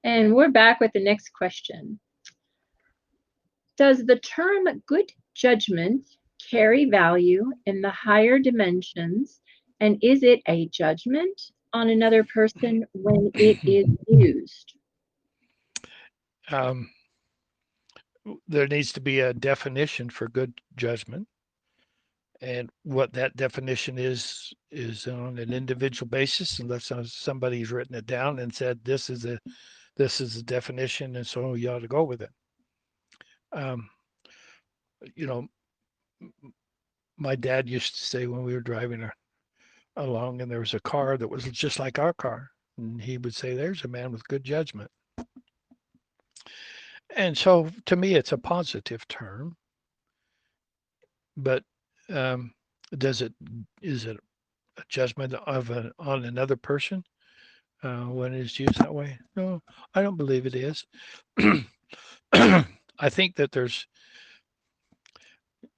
And we're back with the next question. Does the term good judgment carry value in the higher dimensions? And is it a judgment on another person when it is used? Um, there needs to be a definition for good judgment, and what that definition is on an individual basis, unless somebody's written it down and said this is a definition, and so you ought to go with it. Um, you know, my dad used to say when we were driving along and there was a car that was just like our car, and he would say, "There's a man with good judgment." And so to me, it's a positive term, but um, does it is it a judgment on another person when it's used that way? No, I don't believe it is. I think that there's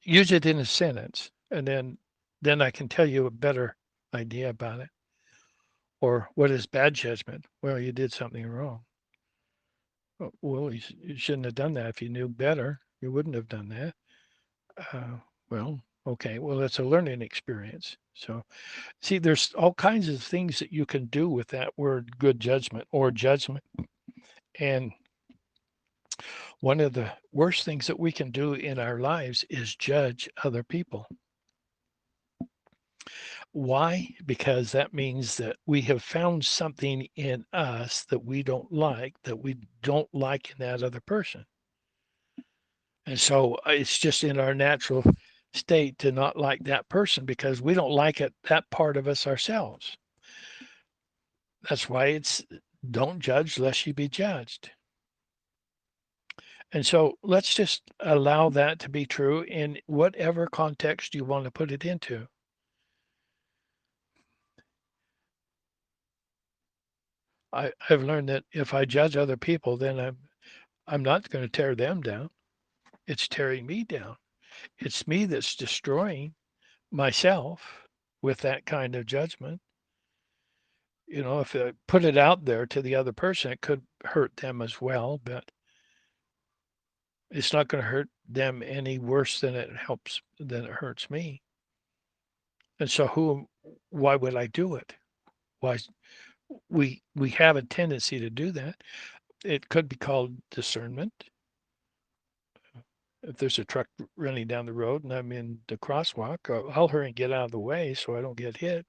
use it in a sentence, and then I can tell you a better idea about it. Or what is bad judgment? Well, you did something wrong. Well, you shouldn't have done that. If you knew better, you wouldn't have done that. Uh, well, okay. Well, that's a learning experience. So, see, there's all kinds of things that you can do with that word good judgment or judgment. And one of the worst things that we can do in our lives is judge other people. Why? Because that means that we have found something in us that we don't like in that other person. And so it's just in our natural state to not like that person because we don't like that part of us ourselves. That's why it's don't judge lest you be judged. And so let's just allow that to be true in whatever context you want to put it into. I've learned that if I judge other people, then I'm not going to tear them down. It's tearing me down. It's me that's destroying myself with that kind of judgment. If I put it out there to the other person, it could hurt them as well, but it's not going to hurt them any worse than it hurts me. And so why would I do it? Why we have a tendency to do that. It could be called discernment. If there's a truck running down the road and I'm in the crosswalk, I'll hurry and get out of the way so I don't get hit.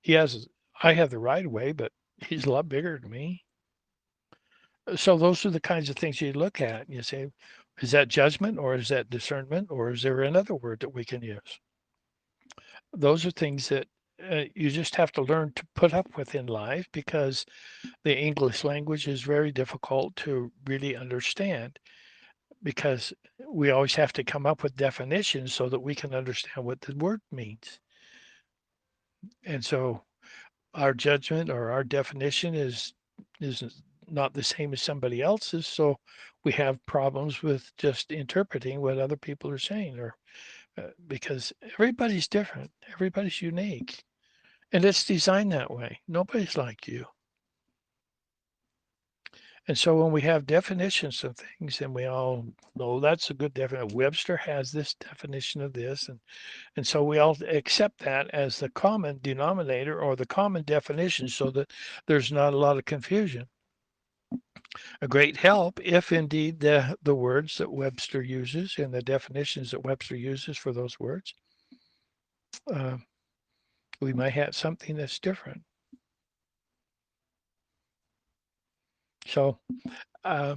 He has I have the right of way, but he's a lot bigger than me. So those are the kinds of things you look at and you say, is that judgment or is that discernment or is there another word that we can use? Those are things that you just have to learn to put up with in life because the English language is very difficult to really understand because we always have to come up with definitions so that we can understand what the word means. And so our judgment or our definition is not the same as somebody else's, so we have problems with just interpreting what other people are saying or because everybody's different, everybody's unique, and it's designed that way. Nobody's like you. And so when we have definitions of things and we all know that's a good definition, Webster has this definition of this, and so we all accept that as the common denominator or the common definition so that there's not a lot of confusion. A great help if indeed the words that Webster uses and the definitions that Webster uses for those words, uh, we might have something that's different. So uh,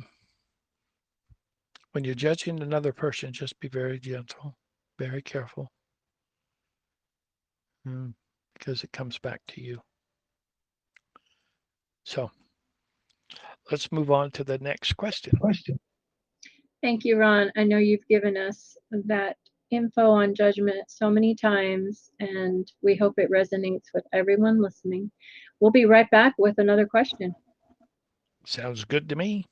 when you're judging another person, just be very gentle, very careful, because it comes back to you. So let's move on to the next question. Thank you, Ron. I know you've given us that info on judgment so many times, and we hope it resonates with everyone listening. We'll be right back with another question. Sounds good to me.